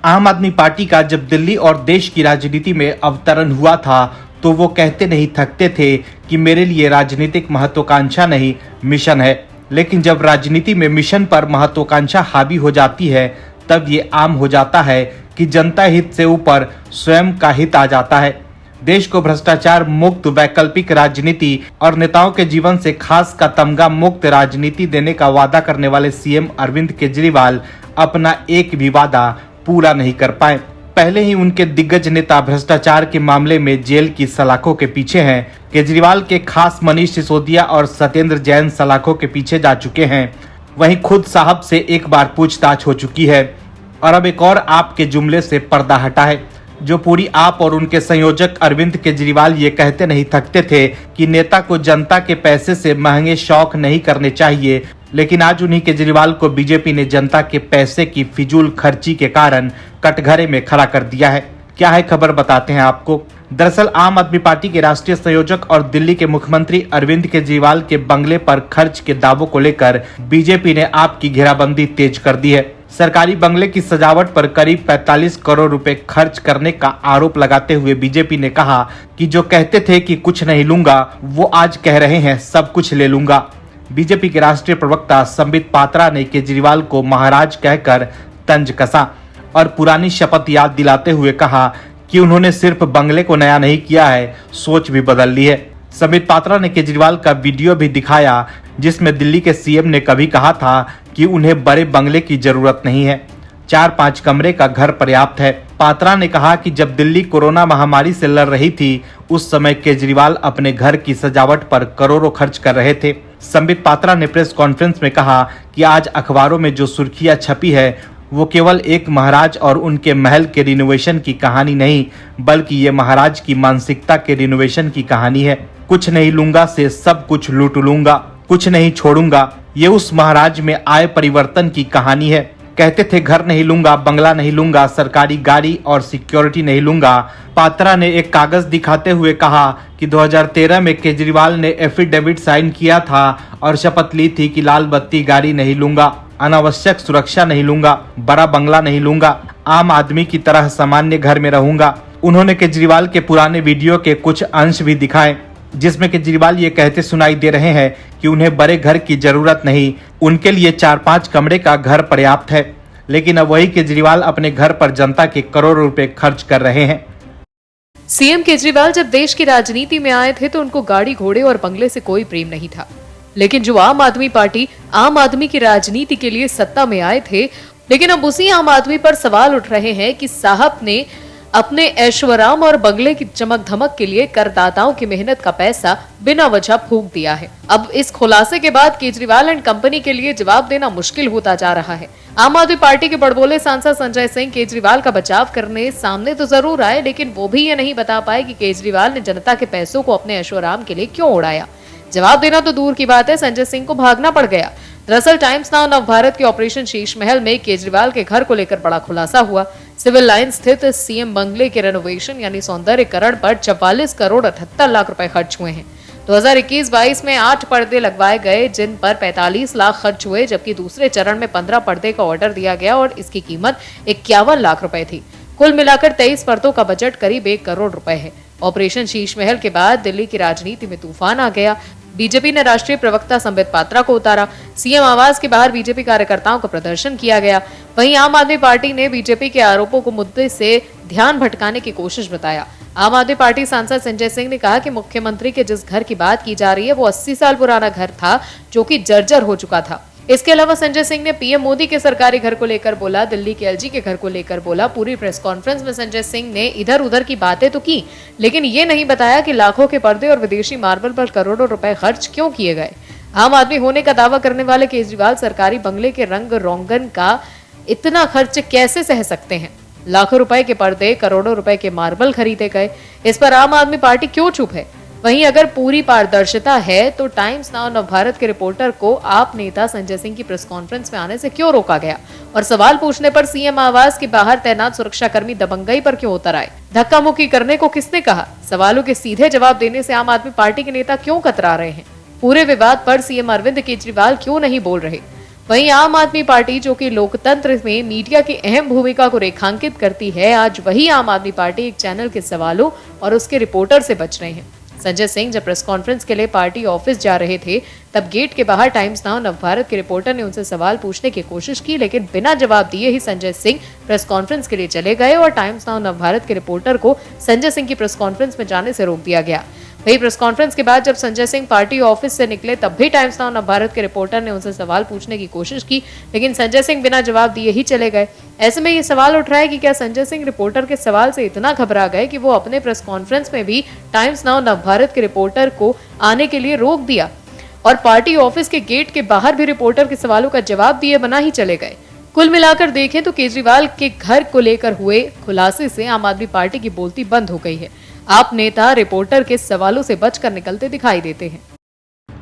आम आदमी पार्टी का जब दिल्ली और देश की राजनीति में अवतरण हुआ था तो वो कहते नहीं थकते थे कि मेरे लिए राजनीतिक महत्वाकांक्षा नहीं, मिशन है। लेकिन जब राजनीति में मिशन पर महत्वाकांक्षा हावी हो जाती है तब ये आम हो जाता है कि जनता हित से ऊपर स्वयं का हित आ जाता है। देश को भ्रष्टाचार मुक्त वैकल्पिक राजनीति और नेताओं के जीवन से खास का तमगा मुक्त राजनीति देने का वादा करने वाले सीएम अरविंद केजरीवाल अपना एक भी वादा पूरा नहीं कर पाए। पहले ही उनके दिग्गज नेता भ्रष्टाचार के मामले में जेल की सलाखों के पीछे हैं। केजरीवाल के खास मनीष सिसोदिया और सत्येंद्र जैन सलाखों के पीछे जा चुके हैं। वहीं खुद साहब से एक बार पूछताछ हो चुकी है और अब एक और आप के जुमले से पर्दा हटा है। जो पूरी आप और उनके संयोजक अरविंद केजरीवाल ये कहते नहीं थकते थे कि नेता को जनता के पैसे से महंगे शौक नहीं करने चाहिए, लेकिन आज उन्हीं केजरीवाल को बीजेपी ने जनता के पैसे की फिजूल खर्ची के कारण कटघरे में खड़ा कर दिया है। क्या है खबर, बताते हैं आपको। दरअसल आम आदमी पार्टी के राष्ट्रीय संयोजक और दिल्ली के मुख्यमंत्री अरविंद केजरीवाल के बंगले पर खर्च के दावों को लेकर बीजेपी ने आप की घेराबंदी तेज कर दी है। सरकारी बंगले की सजावट पर करीब 45 करोड़ रुपए खर्च करने का आरोप लगाते हुए बीजेपी ने कहा कि जो कहते थे कि कुछ नहीं लूंगा वो आज कह रहे हैं सब कुछ ले लूंगा। बीजेपी के राष्ट्रीय प्रवक्ता संबित पात्रा ने केजरीवाल को महाराज कहकर तंज कसा और पुरानी शपथ याद दिलाते हुए कहा कि उन्होंने सिर्फ बंगले को नया नहीं किया है, सोच भी बदल ली है। संबित पात्रा ने केजरीवाल का वीडियो भी दिखाया जिसमें दिल्ली के सीएम ने कभी कहा था कि उन्हें बड़े बंगले की जरूरत नहीं है, 4-5 कमरे का घर पर्याप्त है। पात्रा ने कहा कि जब दिल्ली कोरोना महामारी से लड़ रही थी उस समय केजरीवाल अपने घर की सजावट पर करोड़ों खर्च कर रहे थे। संबित पात्रा ने प्रेस कॉन्फ्रेंस में कहा कि आज अखबारों में जो सुर्खियां छपी है वो केवल एक महाराज और उनके महल के रिनोवेशन की कहानी नहीं, बल्कि ये महाराज की मानसिकता के रिनोवेशन की कहानी है। कुछ नहीं लूंगा से सब कुछ लूट लूंगा, कुछ नहीं छोड़ूंगा, ये उस महाराज में आए परिवर्तन की कहानी है। कहते थे घर नहीं लूंगा, बंगला नहीं लूंगा, सरकारी गाड़ी और सिक्योरिटी नहीं लूंगा। पात्रा ने एक कागज दिखाते हुए कहा कि 2013 में केजरीवाल ने एफिडेविट साइन किया था और शपथ ली थी कि लाल बत्ती गाड़ी नहीं लूंगा, अनावश्यक सुरक्षा नहीं लूंगा, बड़ा बंगला नहीं लूंगा, आम आदमी की तरह सामान्य घर में रहूंगा। उन्होंने केजरीवाल के पुराने वीडियो के कुछ अंश भी दिखाए जिसमें केजरीवाल ये कहते सुनाई दे रहे हैं कि उन्हें बड़े घर की जरूरत नहीं, उनके लिए 4-5 कमरे का घर पर्याप्त है। लेकिन अब वही केजरीवाल अपने घर पर जनता के करोड़ों रुपए खर्च कर रहे हैं। सीएम केजरीवाल जब देश की राजनीति में आए थे तो उनको गाड़ी घोड़े और बंगले से कोई प्रेम नहीं था, लेकिन जो आम आदमी पार्टी आम आदमी की राजनीति के लिए सत्ता में आए थे, लेकिन अब उसी आम आदमी पर सवाल उठ रहे हैं कि साहब ने अपने ऐश्वर्याम और बंगले की चमक धमक के लिए करदाताओं की मेहनत का पैसा बिना वजह फूंक दिया है। अब इस खुलासे के बाद केजरीवाल एंड कंपनी के लिए जवाब देना मुश्किल होता जा रहा है। आम आदमी पार्टी के बड़बोले सांसद संजय सिंह केजरीवाल का बचाव करने सामने तो जरूर आए, लेकिन वो भी ये नहीं बता पाए कि केजरीवाल ने जनता के पैसों को अपने ऐश्वर्याम के लिए क्यों उड़ाया। जवाब देना तो दूर की बात है, संजय सिंह को भागना पड़ गया। दरअसल टाइम्स नाउ नवभारत के ऑपरेशन शीश महल में केजरीवाल के घर को लेकर बड़ा खुलासा हुआ। सिविल लाइन स्थित सीएम बंगले के रेनोवेशन यानी सौंदर्यकरण पर 44 करोड़ 78 लाख रुपए खर्च हुए हैं। 2021-22 में 8 पर्दे लगवाए गए जिन पर 45 लाख खर्च हुए, जबकि दूसरे चरण में 15 पर्दे का ऑर्डर दिया गया और इसकी कीमत 51 लाख रुपए थी। कुल मिलाकर 23 पर्दों का बजट करीब 1 करोड़ रुपए है। ऑपरेशन शीश महल के बाद दिल्ली की राजनीति में तूफान आ गया। बीजेपी ने राष्ट्रीय प्रवक्ता संबित पात्रा को उतारा। सीएम आवास के बाहर बीजेपी कार्यकर्ताओं का प्रदर्शन किया गया। वहीं आम आदमी पार्टी ने बीजेपी के आरोपों को मुद्दे से ध्यान भटकाने की कोशिश बताया। आम आदमी पार्टी सांसद संजय सिंह ने कहा कि मुख्यमंत्री के जिस घर की बात की जा रही है वो 80 साल पुराना घर था जो कि जर्जर हो चुका था। इसके अलावा संजय सिंह ने पीएम मोदी के सरकारी घर को लेकर बोला, दिल्ली के एलजी के घर को लेकर बोला। पूरी प्रेस कॉन्फ्रेंस में संजय सिंह ने इधर उधर की बातें तो की, लेकिन ये नहीं बताया कि लाखों के पर्दे और विदेशी मार्बल पर करोड़ों रुपए खर्च क्यों किए गए। आम आदमी होने का दावा करने वाले केजरीवाल सरकारी बंगले के रंग रोगन का इतना खर्च कैसे सह सकते हैं। लाखों रुपए के पर्दे, करोड़ों रुपए के मार्बल खरीदे गए, इस पर आम आदमी पार्टी क्यों चुप है। वहीं अगर पूरी पारदर्शिता है तो टाइम्स नाउ नवभारत के रिपोर्टर को आप नेता संजय सिंह की प्रेस कॉन्फ्रेंस में आने से क्यों रोका गया, और सवाल पूछने पर सीएम आवास के बाहर तैनात सुरक्षाकर्मी दबंगई पर क्यों उतर आए। धक्का मुक्की करने को किसने कहा। सवालों के सीधे जवाब देने से आम आदमी पार्टी के नेता क्यों कतरा रहे हैं। पूरे विवाद पर सीएम अरविंद केजरीवाल क्यों नहीं बोल रहे। वहीं आम आदमी पार्टी, जो कि लोकतंत्र में मीडिया की अहम भूमिका को रेखांकित करती है, आज वही आम आदमी पार्टी एक चैनल के सवालों और उसके रिपोर्टर से बच रहे हैं। संजय सिंह जब प्रेस कॉन्फ्रेंस के लिए पार्टी ऑफिस जा रहे थे, तब गेट के बाहर टाइम्स नाउ नवभारत के रिपोर्टर ने उनसे सवाल पूछने की कोशिश की, लेकिन बिना जवाब दिए ही संजय सिंह प्रेस कॉन्फ्रेंस के लिए चले गए और टाइम्स नाउ नवभारत के रिपोर्टर को संजय सिंह की प्रेस कॉन्फ्रेंस में जाने से रोक दिया गया। वही प्रेस कॉन्फ्रेंस के बाद जब संजय सिंह पार्टी ऑफिस से निकले, तब भी टाइम्स नाउ नवभारत के रिपोर्टर ने उनसे सवाल पूछने की कोशिश की, लेकिन संजय सिंह बिना जवाब दिए ही चले गए। ऐसे में ये सवाल उठ रहा है कि क्या संजय सिंह रिपोर्टर के सवाल से इतना घबरा गए कि वो अपने प्रेस कॉन्फ्रेंस में भी टाइम्स नाउ नवभारत के रिपोर्टर को आने के लिए रोक दिया और पार्टी ऑफिस के गेट के बाहर भी रिपोर्टर के सवालों का जवाब दिए बना ही चले गए। कुल मिलाकर देखें तो केजरीवाल के घर को लेकर हुए खुलासे से आम आदमी पार्टी की बोलती बंद हो गई है। आप नेता रिपोर्टर के सवालों से बचकर निकलते दिखाई देते हैं।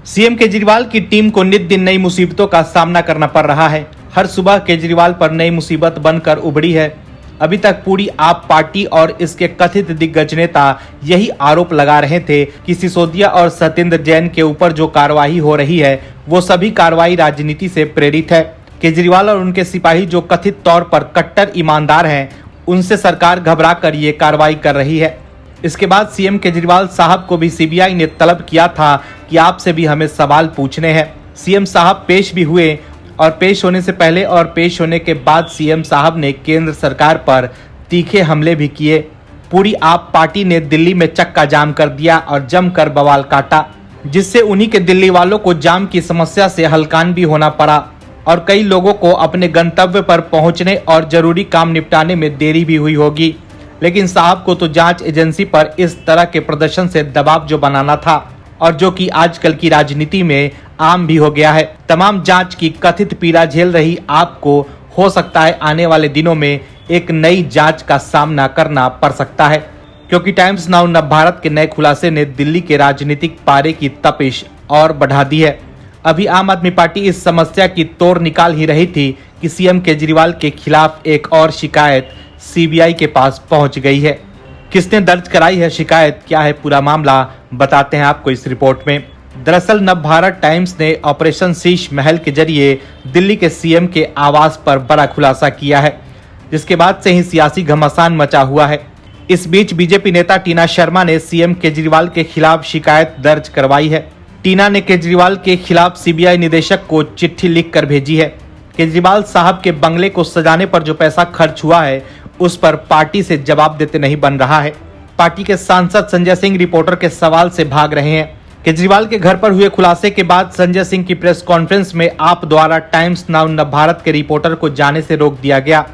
सीएम केजरीवाल की टीम को नित दिन नई मुसीबतों का सामना करना पड़ रहा है। हर सुबह केजरीवाल पर नई मुसीबत बनकर उभरी है। अभी तक पूरी आप पार्टी और इसके कथित दिग्गज नेता यही आरोप लगा रहे थे कि सिसोदिया और सत्येंद्र जैन के ऊपर जो कार्रवाई हो रही है, वो सभी कार्रवाई राजनीति से प्रेरित है। केजरीवाल और उनके सिपाही जो कथित तौर पर कट्टर ईमानदार हैं, उनसे सरकार घबरा कर ये कार्रवाई कर रही है। इसके बाद सीएम केजरीवाल साहब को भी सीबीआई ने तलब किया था कि आपसे भी हमें सवाल पूछने हैं। सीएम साहब पेश भी हुए और पेश होने से पहले और पेश होने के बाद सीएम साहब ने केंद्र सरकार पर तीखे हमले भी किए। पूरी आप पार्टी ने दिल्ली में चक्का जाम कर दिया और जमकर बवाल काटा, जिससे उन्हीं के दिल्ली वालों को जाम की समस्या से हलकान भी होना पड़ा और कई लोगों को अपने गंतव्य पर पहुंचने और जरूरी काम निपटाने में देरी भी हुई होगी। लेकिन साहब को तो जांच एजेंसी पर इस तरह के प्रदर्शन से दबाव जो बनाना था और जो कि आजकल की राजनीति में आम भी हो गया है। तमाम जांच की कथित पीड़ा झेल रही आपको हो सकता है आने वाले दिनों में एक नई जांच का सामना करना पड़ सकता है, क्योंकि टाइम्स नाउ नवभारत के नए खुलासे ने दिल्ली के राजनीतिक पारे की तपिश और बढ़ा दी है। अभी आम आदमी पार्टी इस समस्या की तोड़ निकाल ही रही थी कि सीएम केजरीवाल के खिलाफ एक और शिकायत सीबीआई के पास पहुंच गई है। किसने दर्ज कराई है शिकायत, क्या है पूरा मामला, बताते हैं आपको इस रिपोर्ट में। दरअसल नवभारत टाइम्स ने ऑपरेशन शीश महल के जरिए दिल्ली के सीएम के आवास पर बड़ा खुलासा किया है, जिसके बाद से ही सियासी घमासान मचा हुआ है। इस बीच बीजेपी नेता टीना शर्मा ने सीएम केजरीवाल के खिलाफ शिकायत दर्ज करवाई है। टीना ने केजरीवाल के खिलाफ सीबीआई निदेशक को चिट्ठी लिखकर भेजी है। केजरीवाल साहब के बंगले को सजाने पर जो पैसा खर्च हुआ है, उस पर पार्टी से जवाब देते नहीं बन रहा है। पार्टी के सांसद संजय सिंह रिपोर्टर के सवाल से भाग रहे हैं। केजरीवाल के घर पर हुए खुलासे के बाद संजय सिंह की प्रेस कॉन्फ्रेंस में आप द्वारा टाइम्स नाउ नवभारत के रिपोर्टर को जाने से रोक दिया गया।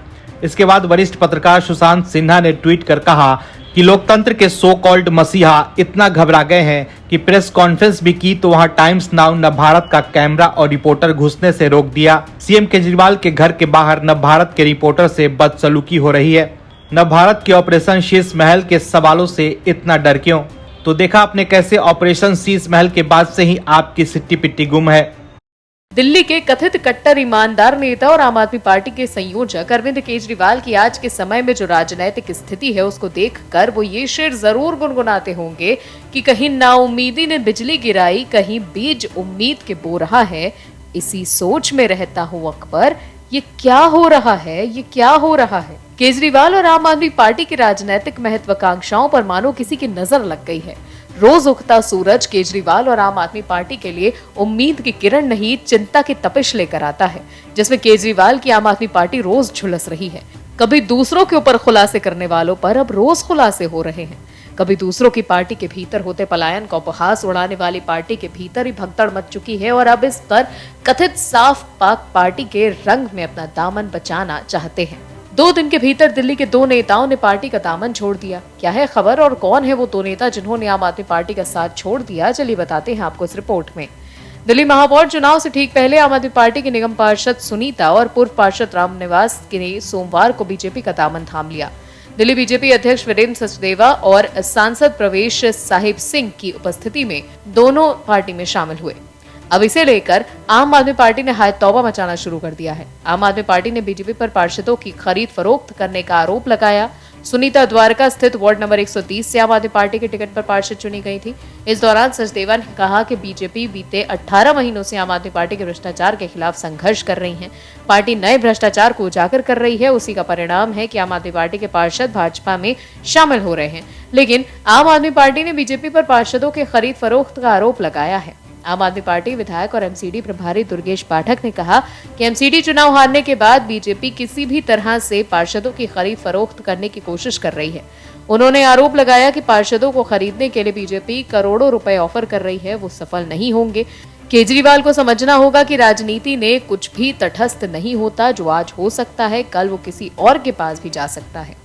इसके बाद वरिष्ठ पत्रकार सुशांत सिन्हा ने ट्वीट कर कहा कि लोकतंत्र के सो कॉल्ड मसीहा इतना घबरा गए हैं कि प्रेस कॉन्फ्रेंस भी की तो वहां टाइम्स नाउ नवभारत का कैमरा और रिपोर्टर घुसने से रोक दिया। सीएम केजरीवाल के घर के बाहर नवभारत के रिपोर्टर से बदसलूकी हो रही है। नवभारत के ऑपरेशन शीश महल के सवालों से इतना डर क्यों? तो देखा आपने कैसे ऑपरेशन शीश महल के बाद से ही आपकी सिट्टी पिट्टी गुम है। दिल्ली के कथित कट्टर ईमानदार नेता और आम आदमी पार्टी के संयोजक अरविंद केजरीवाल की आज के समय में जो राजनीतिक स्थिति है, उसको देखकर वो ये शेर जरूर गुनगुनाते होंगे कि कहीं नाउमीदी ने बिजली गिराई, कहीं बीज उम्मीद के बो रहा है। इसी सोच में रहता हूँ अकबर, ये क्या हो रहा है, ये क्या हो रहा है। केजरीवाल और आम आदमी पार्टी की राजनीतिक महत्वाकांक्षाओं पर मानो किसी की नजर लग गई है। रोज उगता सूरज केजरीवाल और आम आदमी पार्टी के लिए उम्मीद की किरण नहीं, चिंता की तपिश लेकर आता है, जिसमें केजरीवाल की आम आदमी पार्टी रोज झुलस रही है। कभी दूसरों के ऊपर खुलासे करने वालों पर अब रोज खुलासे हो रहे हैं। कभी दूसरों की पार्टी के भीतर होते पलायन का उपहास उड़ाने वाली पार्टी के भीतर ही भगदड़ मच चुकी है और अब इस पर कथित साफ पाक पार्टी के रंग में अपना दामन बचाना चाहते हैं। 2 दिन के भीतर दिल्ली के 2 नेताओं ने पार्टी का दामन छोड़ दिया। क्या है खबर और कौन है वो 2 नेता जिन्होंने आम आदमी पार्टी का साथ छोड़ दिया, चलिए बताते हैं आपको इस रिपोर्ट में। दिल्ली महापौर चुनाव से ठीक पहले आम आदमी पार्टी की निगम पार्षद सुनीता और पूर्व पार्षद रामनिवास ने सोमवार को बीजेपी का दामन थाम लिया। दिल्ली बीजेपी अध्यक्ष वीरेंद्र सचदेवा और सांसद प्रवेश साहिब सिंह की उपस्थिति में दोनों पार्टी में शामिल हुए। अब इसे लेकर आम आदमी पार्टी ने हाय तौबा मचाना शुरू कर दिया है। आम आदमी पार्टी ने बीजेपी पर पार्षदों की खरीद फरोख्त करने का आरोप लगाया। सुनीता द्वारका स्थित वार्ड नंबर 130 से आम आदमी पार्टी के टिकट पर पार्षद चुनी गई थी। इस दौरान सचदेवा ने कहा कि बीजेपी बीते 18 महीनों से आम आदमी पार्टी के भ्रष्टाचार के खिलाफ संघर्ष कर रही है। पार्टी नए भ्रष्टाचार को उजागर कर रही है। उसी का परिणाम है कि आम आदमी पार्टी के पार्षद भाजपा में शामिल हो रहे हैं। लेकिन आम आदमी पार्टी ने बीजेपी पर पार्षदों के खरीद फरोख्त का आरोप लगाया है। आम आदमी पार्टी विधायक और एमसीडी प्रभारी दुर्गेश पाठक ने कहा कि एमसीडी चुनाव हारने के बाद बीजेपी किसी भी तरह से पार्षदों की खरीद फरोख्त करने की कोशिश कर रही है। उन्होंने आरोप लगाया कि पार्षदों को खरीदने के लिए बीजेपी करोड़ों रुपए ऑफर कर रही है, वो सफल नहीं होंगे। केजरीवाल को समझना होगा कि राजनीति में कुछ भी तटस्थ नहीं होता। जो आज हो सकता है, कल वो किसी और के पास भी जा सकता है।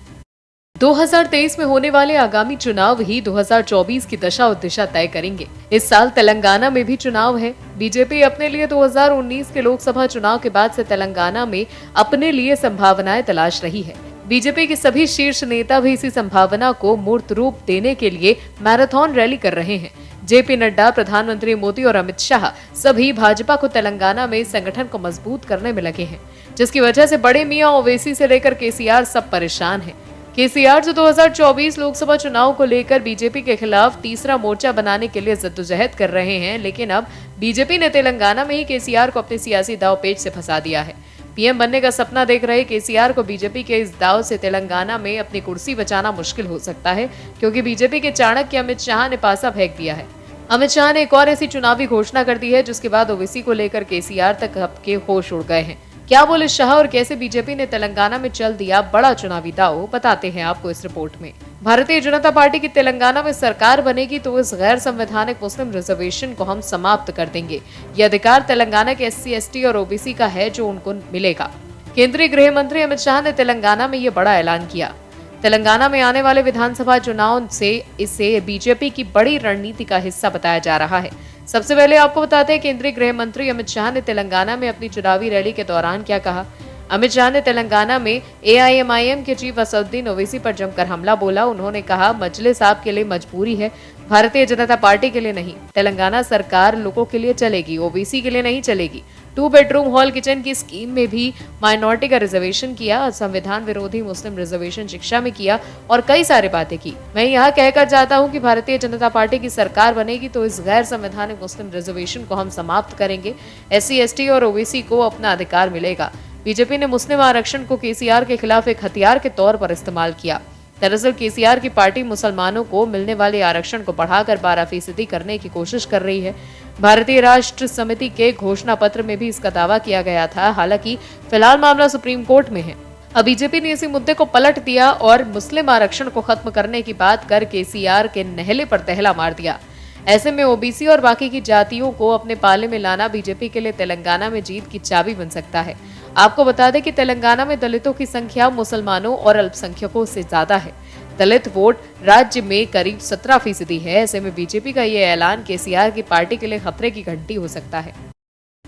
2023 में होने वाले आगामी चुनाव ही 2024 की दशा और दिशा तय करेंगे। इस साल तेलंगाना में भी चुनाव है। बीजेपी अपने लिए 2019 के लोकसभा चुनाव के बाद से तेलंगाना में अपने लिए संभावनाएं तलाश रही है। बीजेपी के सभी शीर्ष नेता भी इसी संभावना को मूर्त रूप देने के लिए मैराथन रैली कर रहे हैं। जेपी नड्डा, प्रधानमंत्री मोदी और अमित शाह सभी भाजपा को तेलंगाना में संगठन को मजबूत करने में लगे हैं, जिसकी वजह से बड़े मियां ओवैसी से लेकर केसीआर सब परेशान हैं। केसीआर जो 2024 लोकसभा चुनाव को लेकर बीजेपी के खिलाफ तीसरा मोर्चा बनाने के लिए जद्दोजहद कर रहे हैं, लेकिन अब बीजेपी ने तेलंगाना में ही केसीआर को अपने सियासी दांवपेच से फंसा दिया है। पीएम बनने का सपना देख रहे केसीआर को बीजेपी के इस दांव से तेलंगाना में अपनी कुर्सी बचाना मुश्किल हो सकता है, क्योंकि बीजेपी के चाणक्य अमित शाह ने पासा फेंक दिया है। अमित शाह ने एक और ऐसी चुनावी घोषणा कर दी है जिसके बाद ओवैसी को लेकर केसीआर तक के होश उड़ गए हैं। क्या बोले शाह और कैसे बीजेपी ने तेलंगाना में चल दिया बड़ा चुनावी दांव, बताते हैं आपको इस रिपोर्ट में। भारतीय जनता पार्टी की तेलंगाना में सरकार बनेगी तो इस गैर संवैधानिक मुस्लिम रिजर्वेशन को हम समाप्त कर देंगे। ये अधिकार तेलंगाना के SC, ST और ओबीसी का है जो उनको मिलेगा। केंद्रीय गृह मंत्री अमित शाह ने तेलंगाना में ये बड़ा ऐलान किया। तेलंगाना में आने वाले विधानसभा चुनाव से इसे बीजेपी की बड़ी रणनीति का हिस्सा बताया जा रहा है। सबसे पहले आपको बताते हैं केंद्रीय गृह मंत्री अमित शाह ने तेलंगाना में अपनी चुनावी रैली के दौरान क्या कहा। अमित शाह ने तेलंगाना में AIMIM के चीफ असदुद्दीन ओवैसी पर जमकर हमला बोला। उन्होंने कहा, मजलिस आपके लिए मजबूरी है, भारतीय जनता पार्टी के लिए नहीं। तेलंगाना सरकार लोगों के लिए चलेगी, ओबीसी के लिए नहीं चलेगी। 2 बेडरूम हॉल किचन की स्कीम में भी माइनॉरिटी का रिजर्वेशन किया, संविधान विरोधी मुस्लिम रिजर्वेशन शिक्षा में किया और कई सारी बातें की। मैं यहाँ कहकर चाहता हूँ कि भारतीय जनता पार्टी की सरकार बनेगी तो इस गैर संवैधानिक मुस्लिम रिजर्वेशन को हम समाप्त करेंगे। SC, ST और ओबीसी को अपना अधिकार मिलेगा। बीजेपी ने मुस्लिम आरक्षण को केसीआर के खिलाफ एक हथियार के तौर पर इस्तेमाल किया। दरअसल केसीआर की पार्टी मुसलमानों को मिलने वाले आरक्षण को बढ़ाकर 12% करने की कोशिश कर रही है। भारतीय राष्ट्र समिति के घोषणा पत्र में भी इसका दावा किया गया था। हालांकि फिलहाल मामला सुप्रीम कोर्ट में है। अब बीजेपी ने इसी मुद्दे को पलट दिया और मुस्लिम आरक्षण को खत्म करने की बात कर केसीआर के नहले पर तहला मार दिया। ऐसे में ओबीसी और बाकी की जातियों को अपने पाले में लाना बीजेपी के लिए तेलंगाना में जीत की चाबी बन सकता है। आपको बता दें कि तेलंगाना में दलितों की संख्या मुसलमानों और अल्पसंख्यकों से ज्यादा है। दलित वोट राज्य में करीब 17% है। ऐसे में बीजेपी का ये ऐलान केसीआर की पार्टी के लिए खतरे की घंटी हो सकता है।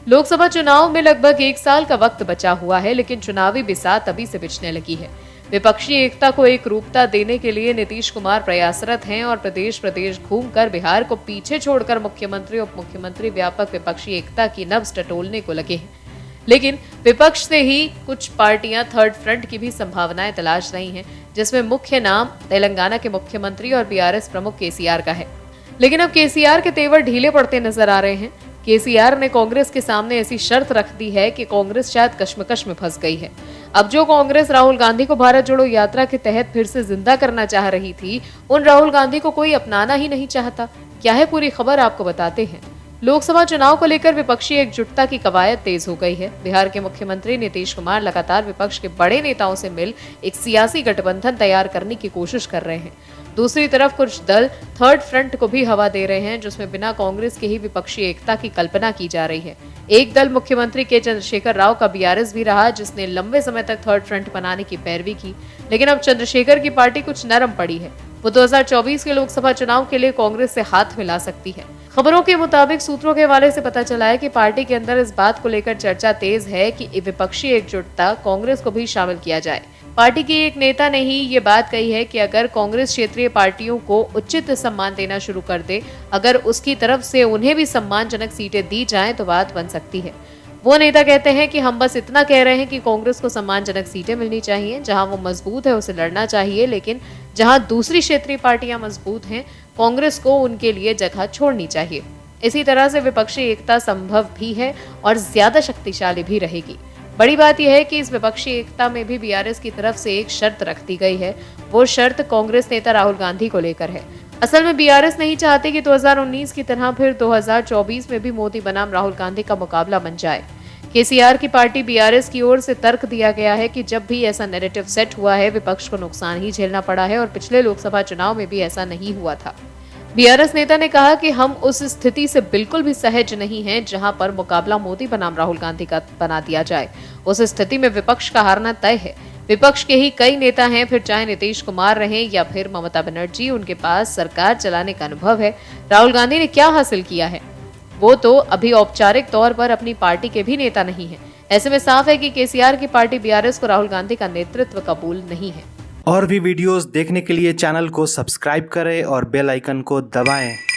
लोकसभा चुनाव में लगभग 1 साल का वक्त बचा हुआ है, लेकिन चुनावी बिसात अभी से बिछने लगी है। विपक्षी एकता को एक रूपता देने के लिए नीतीश कुमार प्रयासरत हैं और प्रदेश घूमकर बिहार को पीछे छोड़कर मुख्यमंत्री उप मुख्यमंत्री व्यापक विपक्षी एकता की नब्ज टटोलने को लगे हैं। लेकिन विपक्ष से ही कुछ पार्टियां थर्ड फ्रंट की भी संभावनाएं तलाश रही हैं, जिसमें मुख्य नाम तेलंगाना के मुख्यमंत्री और बीआरएस प्रमुख केसीआर का है। लेकिन अब केसीआर के तेवर ढीले पड़ते नजर आ रहे हैं। केसीआर ने कांग्रेस के सामने ऐसी शर्त रख दी है कि कांग्रेस शायद कश्मकश में फंस गई है। अब जो कांग्रेस राहुल गांधी को भारत जोड़ो यात्रा के तहत फिर से जिंदा करना चाह रही थी, उन राहुल गांधी को कोई अपनाना ही नहीं चाहता। क्या है पूरी खबर, आपको बताते हैं। लोकसभा चुनाव को लेकर विपक्षी एकजुटता की कवायद तेज हो गई है। बिहार के मुख्यमंत्री नीतीश कुमार लगातार विपक्ष के बड़े नेताओं से मिल एक सियासी गठबंधन तैयार करने की कोशिश कर रहे हैं। दूसरी तरफ कुछ दल थर्ड फ्रंट को भी हवा दे रहे हैं, जिसमें बिना कांग्रेस के ही विपक्षी एकता की कल्पना की जा रही है। एक दल मुख्यमंत्री के चंद्रशेखर राव का बीआरएस भी रहा, जिसने लंबे समय तक थर्ड फ्रंट बनाने की पैरवी की। लेकिन अब चंद्रशेखर की पार्टी कुछ नरम पड़ी है। वो 2024 के लोकसभा चुनाव के लिए कांग्रेस से हाथ मिला सकती है। खबरों के मुताबिक सूत्रों के हवाले से पता चला है कि पार्टी के अंदर इस बात को लेकर चर्चा तेज है कि विपक्षी एकजुटता कांग्रेस को भी शामिल किया जाए। पार्टी की एक नेता ने ही ये बात कही है कि अगर कांग्रेस क्षेत्रीय पार्टियों को उचित सम्मान देना शुरू कर दे, अगर उसकी तरफ से उन्हें भी सम्मानजनक सीटें दी जाएं, तो बात बन सकती है। वो नेता कहते हैं कि हम बस इतना कह रहे हैं कि कांग्रेस को सम्मानजनक सीटें मिलनी चाहिए, जहां वो मजबूत है उसे लड़ना चाहिए, लेकिन जहां दूसरी क्षेत्रीय पार्टियां मजबूत हैं कांग्रेस को उनके लिए जगह छोड़नी चाहिए। इसी तरह से विपक्षी एकता संभव भी है और ज्यादा शक्तिशाली भी रहेगी। बड़ी बात यह है कि इस विपक्षी एकता में भी बीआरएस की तरफ से एक शर्त रख दी गई है। वो शर्त कांग्रेस नेता राहुल गांधी को लेकर है। असल में बीआरएस नहीं चाहते कि 2019 की तरह फिर 2024 में भी मोदी बनाम राहुल गांधी का मुकाबला बन जाए। केसीआर की पार्टी बीआरएस की ओर से तर्क दिया गया है कि जब भी ऐसा नैरेटिव सेट हुआ है, विपक्ष को नुकसान ही झेलना पड़ा है और पिछले लोकसभा चुनाव में भी ऐसा नहीं हुआ था। बीआरएस नेता ने कहा कि हम उस स्थिति से बिल्कुल भी सहज नहीं हैं जहां पर मुकाबला मोदी बनाम राहुल गांधी का बना दिया जाए। उस स्थिति में विपक्ष का हारना तय है। विपक्ष के ही कई नेता हैं, फिर चाहे नीतीश कुमार रहें या फिर ममता बनर्जी, उनके पास सरकार चलाने का अनुभव है। राहुल गांधी ने क्या हासिल किया है? वो तो अभी औपचारिक तौर पर अपनी पार्टी के भी नेता नहीं है। ऐसे में साफ है कि केसीआर की पार्टी बीआरएस को राहुल गांधी का नेतृत्व कबूल नहीं है। और भी वीडियोस देखने के लिए चैनल को सब्सक्राइब करें और बेल आइकन को दबाएं।